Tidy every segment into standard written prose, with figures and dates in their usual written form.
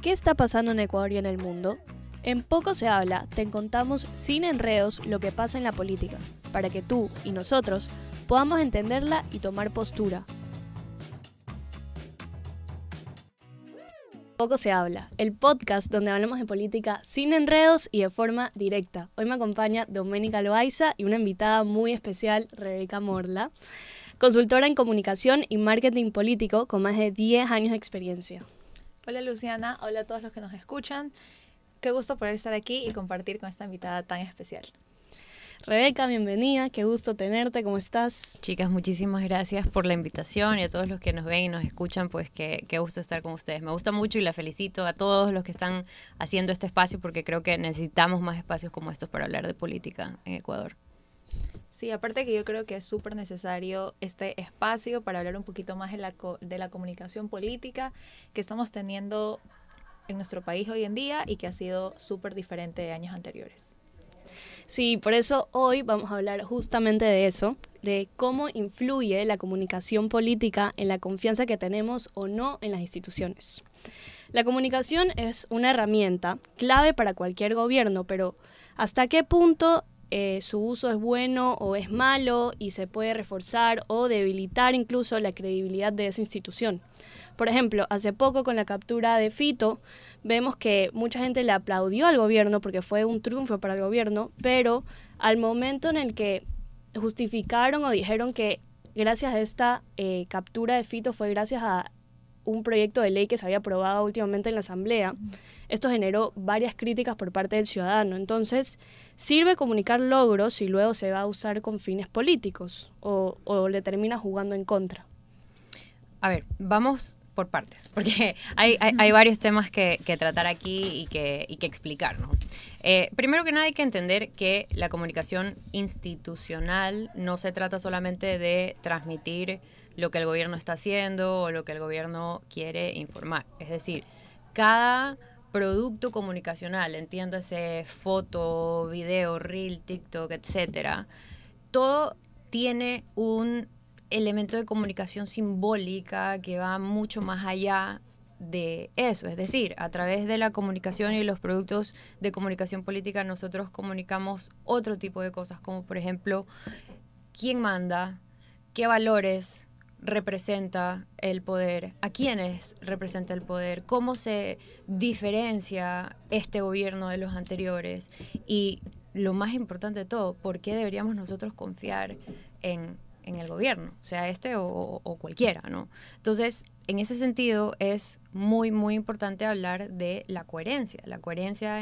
¿Qué está pasando en Ecuador y en el mundo? En Poco se habla, te contamos sin enredos lo que pasa en la política, para que tú y nosotros podamos entenderla y tomar postura. Poco se habla, el podcast donde hablamos de política sin enredos y de forma directa. Hoy me acompaña Doménica Loaiza y una invitada muy especial, Rebeca Morla, consultora en comunicación y marketing político con más de 10 años de experiencia. Hola Luciana, hola a todos los que nos escuchan. Qué gusto poder estar aquí y compartir con esta invitada tan especial. Rebeca, bienvenida, qué gusto tenerte, ¿cómo estás? Chicas, muchísimas gracias por la invitación y a todos los que nos ven y nos escuchan, pues qué gusto estar con ustedes. Me gusta mucho y la felicito a todos los que están haciendo este espacio porque creo que necesitamos más espacios como estos para hablar de política en Ecuador. Sí, aparte que yo creo que es súper necesario este espacio para hablar un poquito más de la comunicación política que estamos teniendo en nuestro país hoy en día y que ha sido súper diferente de años anteriores. Sí, por eso hoy vamos a hablar justamente de eso, de cómo influye la comunicación política en la confianza que tenemos o no en las instituciones. La comunicación es una herramienta clave para cualquier gobierno, pero ¿hasta qué punto su uso es bueno o es malo y se puede reforzar o debilitar incluso la credibilidad de esa institución? Por ejemplo, hace poco con la captura de Fito, vemos que mucha gente le aplaudió al gobierno porque fue un triunfo para el gobierno, pero al momento en el que justificaron o dijeron que gracias a esta captura de Fito fue gracias a un proyecto de ley que se había aprobado últimamente en la Asamblea, esto generó varias críticas por parte del ciudadano. Entonces, ¿sirve comunicar logros si luego se va a usar con fines políticos o le termina jugando en contra? A ver, vamos por partes, porque hay varios temas que tratar aquí y que explicar, ¿no? Primero que nada hay que entender que la comunicación institucional no se trata solamente de transmitir lo que el gobierno está haciendo o lo que el gobierno quiere informar. Es decir, cada producto comunicacional, entiéndase foto, video, reel, TikTok, etcétera, todo tiene un elemento de comunicación simbólica que va mucho más allá de eso. Es decir, a través de la comunicación y los productos de comunicación política nosotros comunicamos otro tipo de cosas, como por ejemplo, quién manda, qué valores representa el poder, a quiénes representa el poder, cómo se diferencia este gobierno de los anteriores y, lo más importante de todo, por qué deberíamos nosotros confiar en el gobierno, sea este o cualquiera, ¿no? Entonces, en ese sentido es muy, muy importante hablar de la coherencia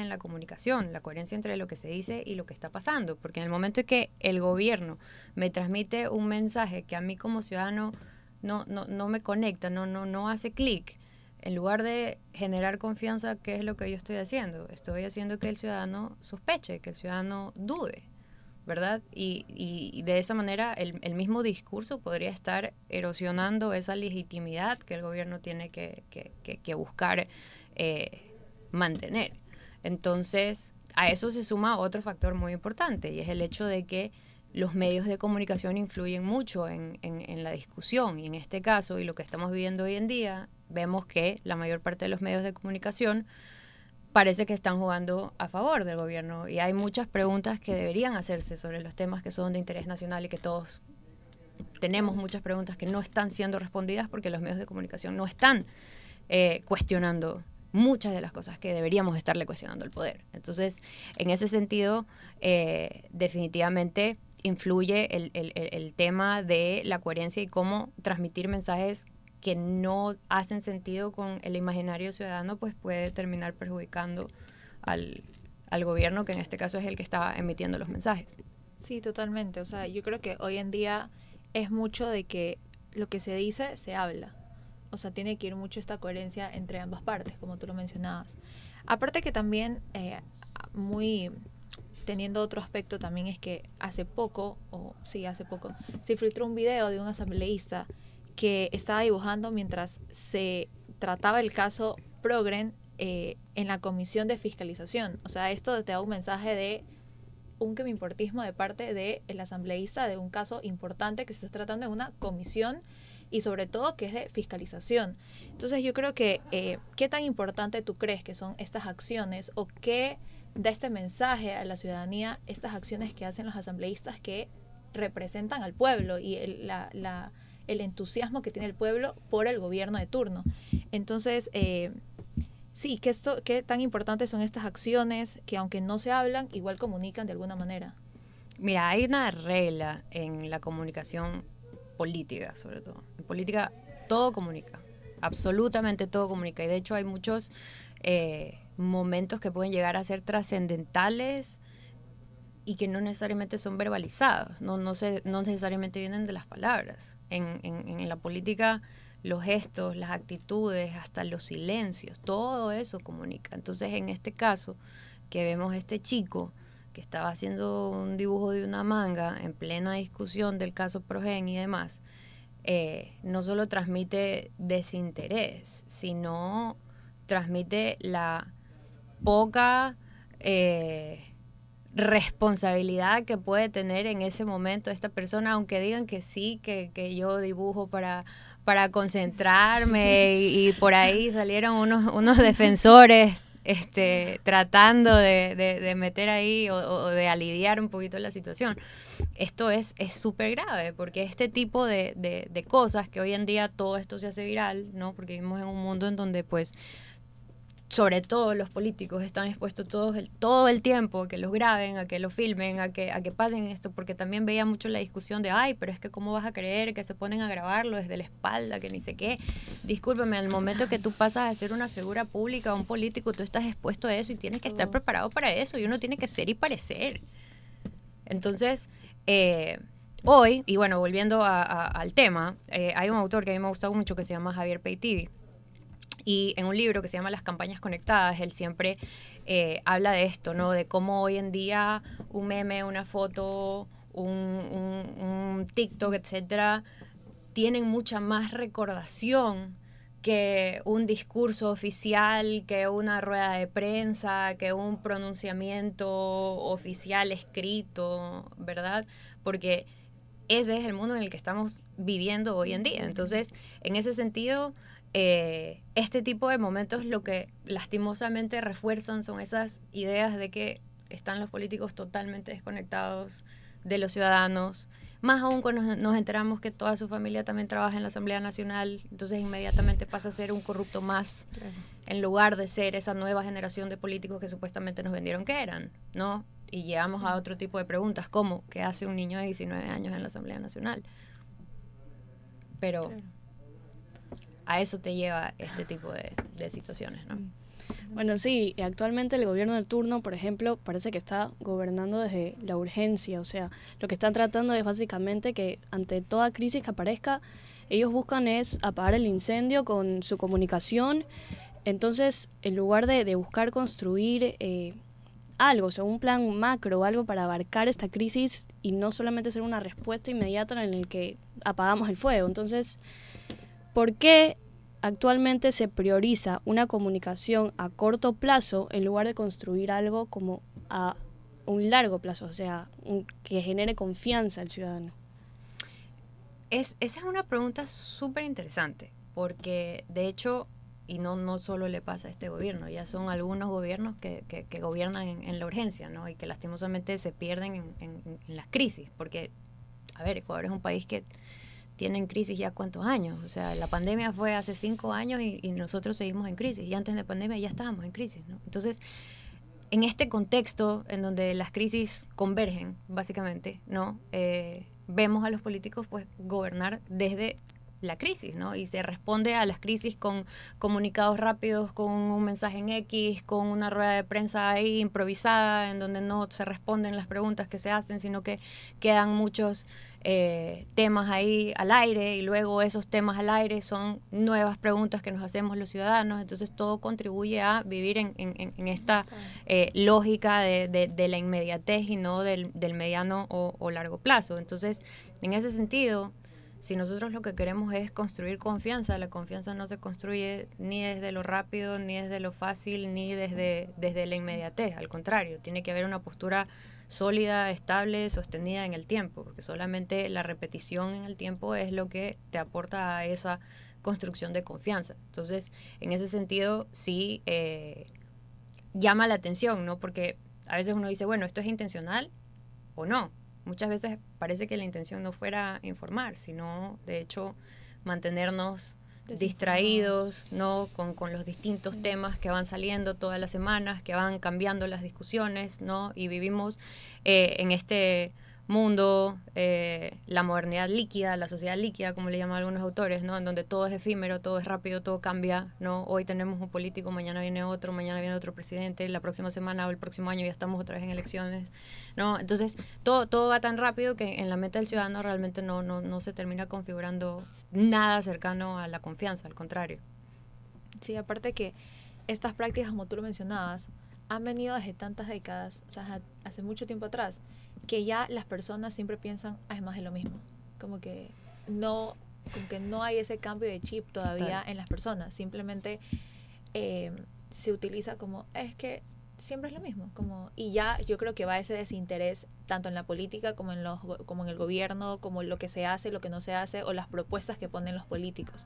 en la comunicación, la coherencia entre lo que se dice y lo que está pasando, porque en el momento en que el gobierno me transmite un mensaje que a mí como ciudadano no me conecta, no hace clic, en lugar de generar confianza, ¿qué es lo que yo estoy haciendo? Estoy haciendo que el ciudadano sospeche, que el ciudadano dude, ¿verdad? Y de esa manera el mismo discurso podría estar erosionando esa legitimidad que el gobierno tiene que buscar mantener. Entonces, a eso se suma otro factor muy importante y es el hecho de que los medios de comunicación influyen mucho en la discusión y en este caso, y lo que estamos viviendo hoy en día, vemos que la mayor parte de los medios de comunicación parece que están jugando a favor del gobierno y hay muchas preguntas que deberían hacerse sobre los temas que son de interés nacional y que todos tenemos muchas preguntas que no están siendo respondidas porque los medios de comunicación no están cuestionando muchas de las cosas que deberíamos estarle cuestionando al poder. Entonces, en ese sentido, definitivamente influye el tema de la coherencia y cómo transmitir mensajes que no hacen sentido con el imaginario ciudadano, pues puede terminar perjudicando al gobierno, que en este caso es el que está emitiendo los mensajes. Sí, totalmente. O sea, yo creo que hoy en día es mucho de que lo que se dice, se habla. O sea, tiene que ir mucho esta coherencia entre ambas partes, como tú lo mencionabas. Aparte que también, teniendo otro aspecto también es que hace poco, se filtró un video de un asambleísta que estaba dibujando mientras se trataba el caso Progren en la comisión de fiscalización. O sea, esto te da un mensaje de un quemimportismo de parte del asambleísta de un caso importante que se está tratando en una comisión y sobre todo que es de fiscalización. Entonces yo creo que ¿qué tan importante tú crees que son estas acciones o qué da este mensaje a la ciudadanía, estas acciones que hacen los asambleístas que representan al pueblo y el entusiasmo que tiene el pueblo por el gobierno de turno? Entonces, sí, ¿qué tan importantes son estas acciones que aunque no se hablan, igual comunican de alguna manera? Mira, hay una regla en la comunicación política, sobre todo. En política todo comunica, absolutamente todo comunica. Y de hecho hay muchos momentos que pueden llegar a ser trascendentales y que no necesariamente son verbalizados, no necesariamente vienen de las palabras. En la política, los gestos, las actitudes, hasta los silencios, todo eso comunica. Entonces, en este caso, que vemos este chico que estaba haciendo un dibujo de una manga en plena discusión del caso Progen y demás, no solo transmite desinterés, sino transmite la poca responsabilidad que puede tener en ese momento esta persona, aunque digan que sí, que yo dibujo para concentrarme y por ahí salieron unos defensores tratando de meter ahí o de aliviar un poquito la situación. Esto es súper grave, porque este tipo de cosas, que hoy en día todo esto se hace viral, ¿no? Porque vivimos en un mundo en donde, pues, sobre todo los políticos están expuestos todo el tiempo a que los graben, a que los filmen, a que pasen esto, porque también veía mucho la discusión de, ay, pero es que cómo vas a creer que se ponen a grabarlo desde la espalda, que ni sé qué. Discúlpame, al momento que tú pasas a ser una figura pública, un político, tú estás expuesto a eso y tienes que estar preparado para eso, y uno tiene que ser y parecer. Entonces, hoy, y bueno, volviendo al tema, hay un autor que a mí me ha gustado mucho que se llama Javier Peitivi, y en un libro que se llama Las campañas conectadas, él siempre habla de esto, ¿no? De cómo hoy en día un meme, una foto, un TikTok, etcétera, tienen mucha más recordación que un discurso oficial, que una rueda de prensa, que un pronunciamiento oficial escrito, ¿verdad? Porque ese es el mundo en el que estamos viviendo hoy en día. Entonces, en ese sentido, este tipo de momentos lo que lastimosamente refuerzan son esas ideas de que están los políticos totalmente desconectados de los ciudadanos, más aún cuando nos enteramos que toda su familia también trabaja en la Asamblea Nacional, entonces inmediatamente pasa a ser un corrupto más, claro, en lugar de ser esa nueva generación de políticos que supuestamente nos vendieron que eran, ¿no? Y llegamos a otro tipo de preguntas, como ¿qué hace un niño de 19 años en la Asamblea Nacional? Pero... claro, a eso te lleva este tipo de situaciones, ¿no? Bueno, sí, actualmente el gobierno del turno, por ejemplo, parece que está gobernando desde la urgencia, o sea, lo que están tratando es básicamente que ante toda crisis que aparezca, ellos buscan es apagar el incendio con su comunicación. Entonces, en lugar de buscar construir algo, o sea, un plan macro, algo para abarcar esta crisis y no solamente ser una respuesta inmediata en el que apagamos el fuego. Entonces, ¿por qué actualmente se prioriza una comunicación a corto plazo en lugar de construir algo como a un largo plazo? O sea, que genere confianza al ciudadano. Esa es una pregunta súper interesante, porque de hecho, y no solo le pasa a este gobierno, ya son algunos gobiernos que gobiernan en la urgencia, ¿no? Y que lastimosamente se pierden en las crisis, porque, a ver, Ecuador es un país que tienen crisis ya cuántos años, o sea, la pandemia fue hace 5 años y nosotros seguimos en crisis, y antes de pandemia ya estábamos en crisis, ¿no? Entonces, en este contexto en donde las crisis convergen, básicamente, ¿no? Vemos a los políticos, pues, gobernar desde la crisis, ¿no? Y se responde a las crisis con comunicados rápidos, con un mensaje en X, con una rueda de prensa ahí improvisada, en donde no se responden las preguntas que se hacen, sino que quedan muchos temas ahí al aire, y luego esos temas al aire son nuevas preguntas que nos hacemos los ciudadanos. Entonces todo contribuye a vivir en esta lógica de la inmediatez y no del mediano o largo plazo. Entonces, en ese sentido, Si nosotros lo que queremos es construir confianza, la confianza no se construye ni desde lo rápido, ni desde lo fácil, ni desde la inmediatez. Al contrario, tiene que haber una postura sólida, estable, sostenida en el tiempo, porque solamente la repetición en el tiempo es lo que te aporta a esa construcción de confianza. Entonces, en ese sentido, sí llama la atención, ¿no? Porque a veces uno dice, bueno, ¿esto es intencional o no? Muchas veces parece que la intención no fuera informar, sino, de hecho, mantenernos distraídos, ¿no? Con los distintos temas que van saliendo todas las semanas, que van cambiando las discusiones, ¿no? Y vivimos en este mundo, la modernidad líquida, la sociedad líquida, como le llaman algunos autores, ¿no? En donde todo es efímero, todo es rápido, todo cambia, ¿no? Hoy tenemos un político, mañana viene otro presidente, la próxima semana o el próximo año ya estamos otra vez en elecciones, ¿no? Entonces, todo va tan rápido que en la mente del ciudadano realmente no se termina configurando nada cercano a la confianza, al contrario. Sí, aparte que estas prácticas, como tú lo mencionabas, han venido desde tantas décadas, o sea, hace mucho tiempo atrás, que ya las personas siempre piensan, es más de lo mismo. Como que no hay ese cambio de chip todavía en las personas. Simplemente se utiliza como, es que siempre es lo mismo. Y ya yo creo que va ese desinterés tanto en la política como en el gobierno, como lo que se hace, lo que no se hace, o las propuestas que ponen los políticos.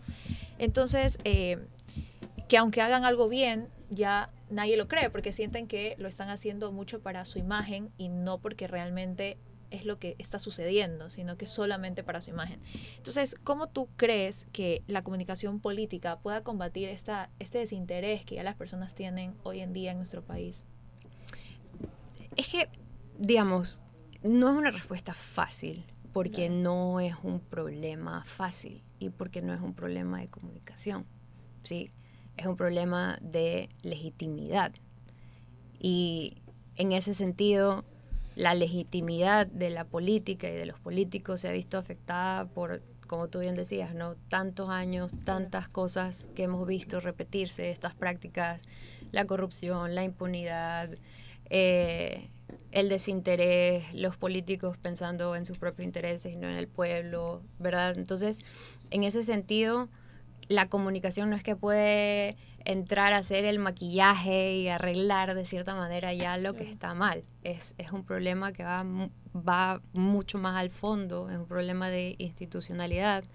Entonces, que aunque hagan algo bien, ya nadie lo cree, porque sienten que lo están haciendo mucho para su imagen y no porque realmente es lo que está sucediendo, sino que solamente para su imagen. Entonces, ¿cómo tú crees que la comunicación política pueda combatir este desinterés que ya las personas tienen hoy en día en nuestro país? Es que, digamos, no es una respuesta fácil, porque no es un problema fácil y porque no es un problema de comunicación, ¿sí? Es un problema de legitimidad. Y en ese sentido, la legitimidad de la política y de los políticos se ha visto afectada por, como tú bien decías, ¿no? Tantos años, tantas cosas que hemos visto repetirse, estas prácticas, la corrupción, la impunidad, el desinterés, los políticos pensando en sus propios intereses y no en el pueblo, ¿verdad? Entonces, en ese sentido, la comunicación no es que puede entrar a hacer el maquillaje y arreglar de cierta manera ya lo que está mal. Es un problema que va mucho más al fondo, es un problema de institucionalidad,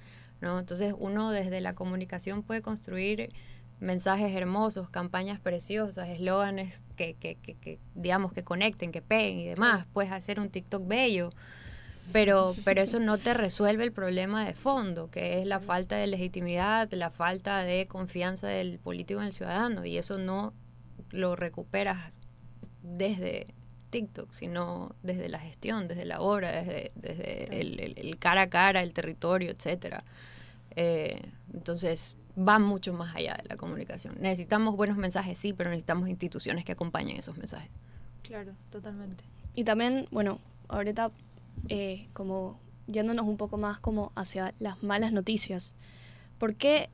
¿no? Entonces uno desde la comunicación puede construir mensajes hermosos, campañas preciosas, eslóganes que digamos que conecten, que peguen y demás. Puedes hacer un TikTok bello, pero eso no te resuelve el problema de fondo, que es la falta de legitimidad, la falta de confianza del político en el ciudadano, y eso no lo recuperas desde TikTok, sino desde la gestión, desde la obra, desde el cara a cara, el territorio, etcétera. Entonces va mucho más allá de la comunicación. Necesitamos buenos mensajes, sí, pero necesitamos instituciones que acompañen esos mensajes. Claro, totalmente. Y también, bueno, ahorita como yéndonos un poco más como hacia las malas noticias. ¿Por qué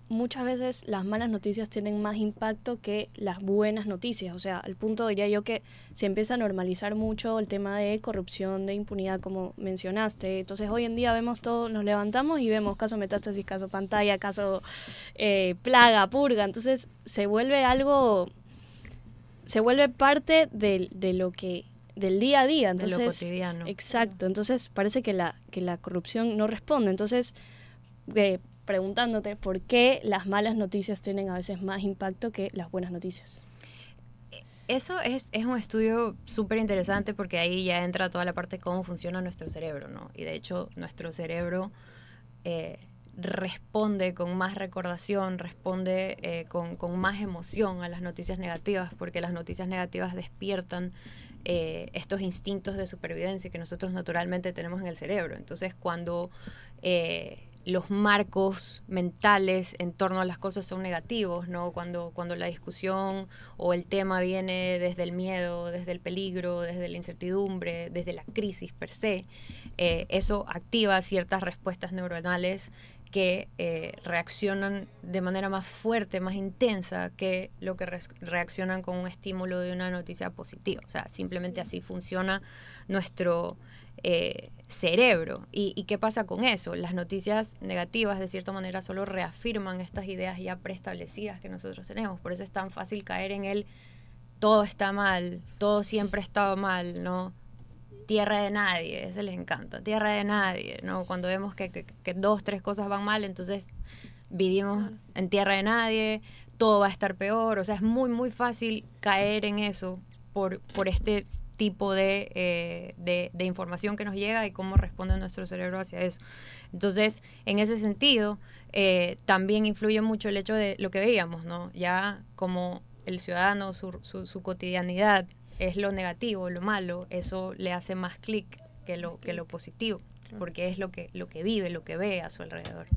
muchas veces las malas noticias tienen más impacto que las buenas noticias? O sea, al punto diría yo que se empieza a normalizar mucho el tema de corrupción, de impunidad, como mencionaste. Entonces hoy en día vemos todo, nos levantamos y vemos caso metástasis, caso pantalla, caso plaga, purga. Entonces se vuelve parte de lo que del día a día, entonces, de lo cotidiano. Exacto, entonces parece que la corrupción no responde. Entonces, preguntándote por qué las malas noticias tienen a veces más impacto que las buenas noticias. Eso es un estudio súper interesante, porque ahí ya entra toda la parte de cómo funciona nuestro cerebro, ¿no? Y de hecho nuestro cerebro responde con más recordación, responde con más emoción a las noticias negativas, porque las noticias negativas despiertan estos instintos de supervivencia que nosotros naturalmente tenemos en el cerebro. Entonces, cuando los marcos mentales en torno a las cosas son negativos, ¿no? Cuando la discusión o el tema viene desde el miedo, desde el peligro, desde la incertidumbre, desde la crisis per se, eso activa ciertas respuestas neuronales que reaccionan de manera más fuerte, más intensa que lo que reaccionan con un estímulo de una noticia positiva. O sea, simplemente así funciona nuestro cerebro. ¿Y qué pasa con eso? Las noticias negativas, de cierta manera, solo reafirman estas ideas ya preestablecidas que nosotros tenemos. Por eso es tan fácil caer en el todo está mal, todo siempre ha estado mal, ¿no? Tierra de nadie, eso les encanta, tierra de nadie, ¿no? Cuando vemos que 2, 3 cosas van mal, entonces vivimos en tierra de nadie, todo va a estar peor, o sea, es muy, muy fácil caer en eso por este tipo de información que nos llega y cómo responde nuestro cerebro hacia eso. Entonces, en ese sentido, también influye mucho el hecho de lo que veíamos, ¿no? Ya como el ciudadano, su cotidianidad es lo negativo, lo malo, eso le hace más clic que lo positivo, porque es lo que vive, lo que ve a su alrededor.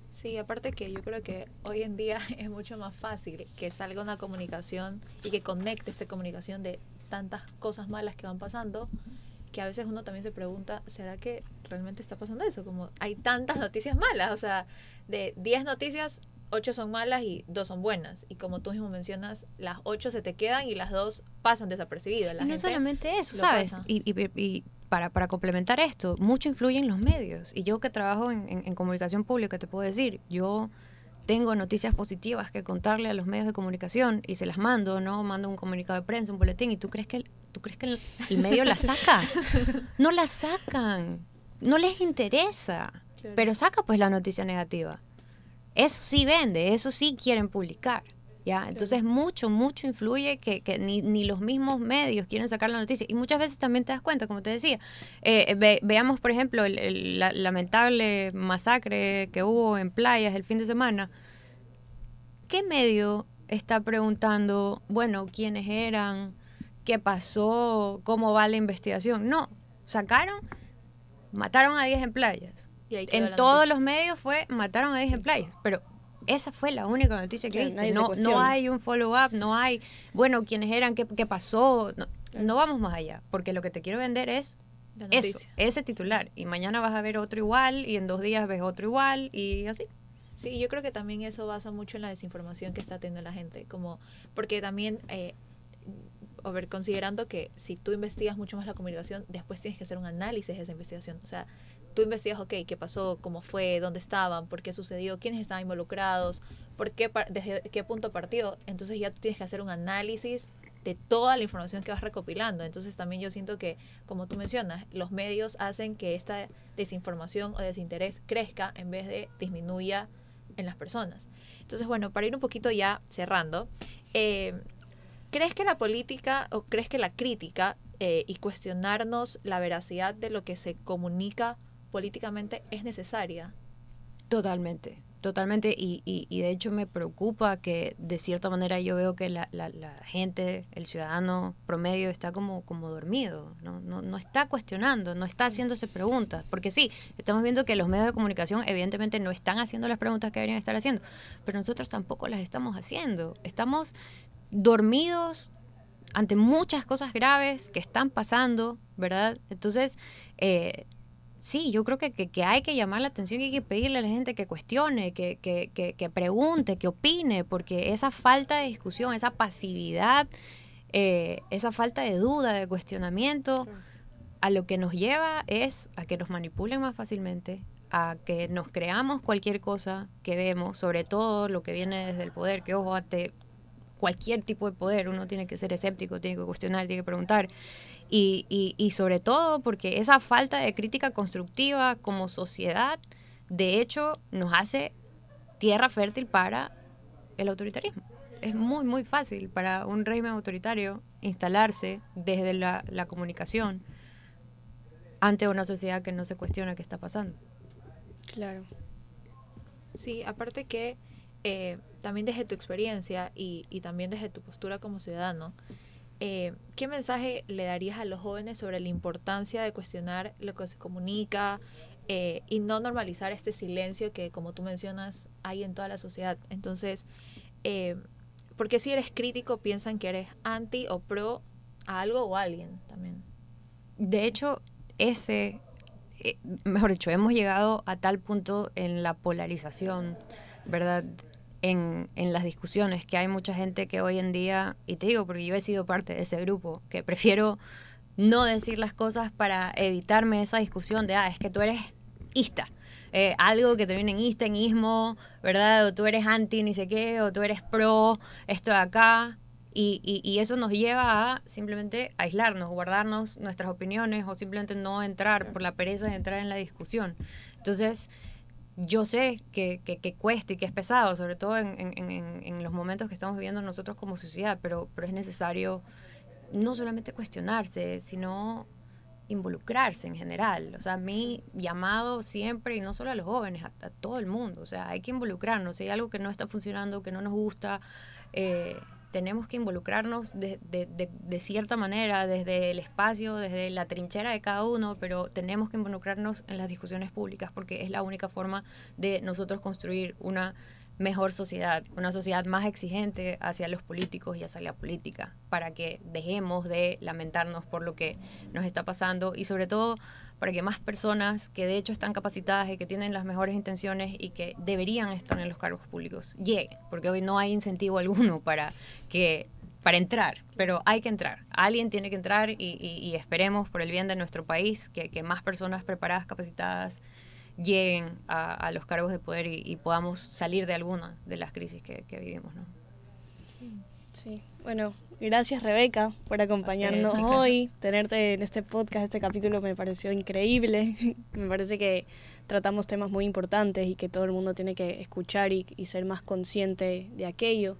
Sí, aparte que yo creo que hoy en día es mucho más fácil que salga una comunicación y que conecte esa comunicación de tantas cosas malas que van pasando, que a veces uno también se pregunta, ¿será que realmente está pasando eso? Como hay tantas noticias malas, o sea, de 10 noticias, 8 son malas y 2 son buenas. Y como tú mismo mencionas, las 8 se te quedan y las 2 pasan desapercibidas. Y no solamente eso, ¿sabes? Y para complementar esto, mucho influyen los medios. Y yo que trabajo en comunicación pública, te puedo decir, yo tengo noticias positivas que contarle a los medios de comunicación y se las mando, ¿no? Mando un comunicado de prensa, un boletín, y ¿tú crees que el medio la saca? No la sacan, no les interesa, claro. Pero saca pues la noticia negativa. Eso sí vende, eso sí quieren publicar, ¿ya? Entonces mucho influye que ni los mismos medios quieren sacar la noticia. Y muchas veces también te das cuenta, como te decía, veamos por ejemplo la lamentable masacre que hubo en playas el fin de semana. ¿Qué medio está preguntando, bueno, quiénes eran, qué pasó, cómo va la investigación? No, mataron a 10 en playas. En todos los medios mataron a 10 en playas, pero esa fue la única noticia que viste. No hay un follow-up, no hay, bueno, quiénes eran, qué pasó, no vamos más allá, porque lo que te quiero vender es eso, ese titular, y mañana vas a ver otro igual, y en 2 días ves otro igual, y así. Sí, yo creo que también eso basa mucho en la desinformación que está teniendo la gente, como porque también, considerando que si tú investigas mucho más la comunicación, después tienes que hacer un análisis de esa investigación, o sea, tú investigas, ok, qué pasó, cómo fue, dónde estaban, por qué sucedió, quiénes estaban involucrados, desde qué punto partió. Entonces ya tú tienes que hacer un análisis de toda la información que vas recopilando. Entonces también yo siento que, como tú mencionas, los medios hacen que esta desinformación o desinterés crezca en vez de disminuya en las personas. Entonces, bueno, para ir un poquito ya cerrando, ¿crees que la política o crees que la crítica y cuestionarnos la veracidad de lo que se comunica políticamente es necesaria? Totalmente, y de hecho me preocupa que de cierta manera yo veo que la gente, el ciudadano promedio está como dormido, no está cuestionando, no está haciéndose preguntas, porque sí, estamos viendo que los medios de comunicación evidentemente no están haciendo las preguntas que deberían estar haciendo, pero nosotros tampoco las estamos haciendo, estamos dormidos ante muchas cosas graves que están pasando, ¿verdad? Entonces, sí, yo creo que hay que llamar la atención y hay que pedirle a la gente que cuestione, que pregunte, que opine, porque esa falta de discusión, esa pasividad, esa falta de duda, de cuestionamiento, a lo que nos lleva es a que nos manipulen más fácilmente, a que nos creamos cualquier cosa que vemos, sobre todo lo que viene desde el poder, que ojo, ante cualquier tipo de poder uno tiene que ser escéptico, tiene que cuestionar, tiene que preguntar. Y sobre todo porque esa falta de crítica constructiva como sociedad, de hecho, nos hace tierra fértil para el autoritarismo. Es muy, muy fácil para un régimen autoritario instalarse desde la comunicación ante una sociedad que no se cuestiona qué está pasando. Claro. Sí, aparte que también desde tu experiencia y también desde tu postura como ciudadano, ¿qué mensaje le darías a los jóvenes sobre la importancia de cuestionar lo que se comunica y no normalizar este silencio que, como tú mencionas, hay en toda la sociedad? Entonces, porque si eres crítico piensan que eres anti o pro a algo o a alguien también. De hecho, mejor dicho, hemos llegado a tal punto en la polarización, ¿verdad?, en las discusiones, que hay mucha gente que hoy en día, y te digo porque yo he sido parte de ese grupo, que prefiero no decir las cosas para evitarme esa discusión de, es que tú eres ista. Algo que termine en ista, en ismo, ¿verdad? O tú eres anti ni sé qué, o tú eres pro esto de acá. Y eso nos lleva a simplemente aislarnos, guardarnos nuestras opiniones o simplemente no entrar por la pereza de entrar en la discusión. Entonces, yo sé que cuesta y que es pesado, sobre todo en los momentos que estamos viviendo nosotros como sociedad, pero es necesario no solamente cuestionarse, sino involucrarse en general. O sea, mi llamado siempre, y no solo a los jóvenes, a todo el mundo. O sea, hay que involucrarnos. Si hay algo que no está funcionando, que no nos gusta, tenemos que involucrarnos de cierta manera, desde el espacio, desde la trinchera de cada uno, pero tenemos que involucrarnos en las discusiones públicas porque es la única forma de nosotros construir una mejor sociedad, una sociedad más exigente hacia los políticos y hacia la política, para que dejemos de lamentarnos por lo que nos está pasando y sobre todo para que más personas que de hecho están capacitadas y que tienen las mejores intenciones y que deberían estar en los cargos públicos lleguen, porque hoy no hay incentivo alguno para entrar, pero hay que entrar, alguien tiene que entrar y esperemos por el bien de nuestro país que más personas preparadas, capacitadas lleguen a los cargos de poder y podamos salir de alguna de las crisis que vivimos, ¿no? Sí, bueno, gracias Rebeca por acompañarnos hoy, tenerte en este podcast, este capítulo me pareció increíble, me parece que tratamos temas muy importantes y que todo el mundo tiene que escuchar y ser más consciente de aquello.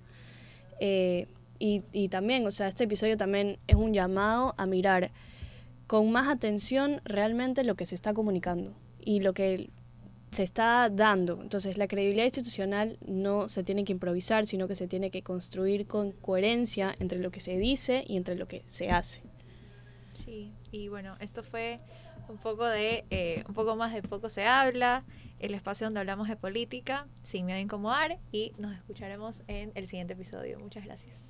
Y también, o sea, este episodio también es un llamado a mirar con más atención realmente lo que se está comunicando y lo que se está dando. Entonces, la credibilidad institucional no se tiene que improvisar, sino que se tiene que construir con coherencia entre lo que se dice y entre lo que se hace. Sí, y bueno, esto fue un poco más de Poco se habla, el espacio donde hablamos de política sin miedo a incomodar y nos escucharemos en el siguiente episodio. Muchas gracias.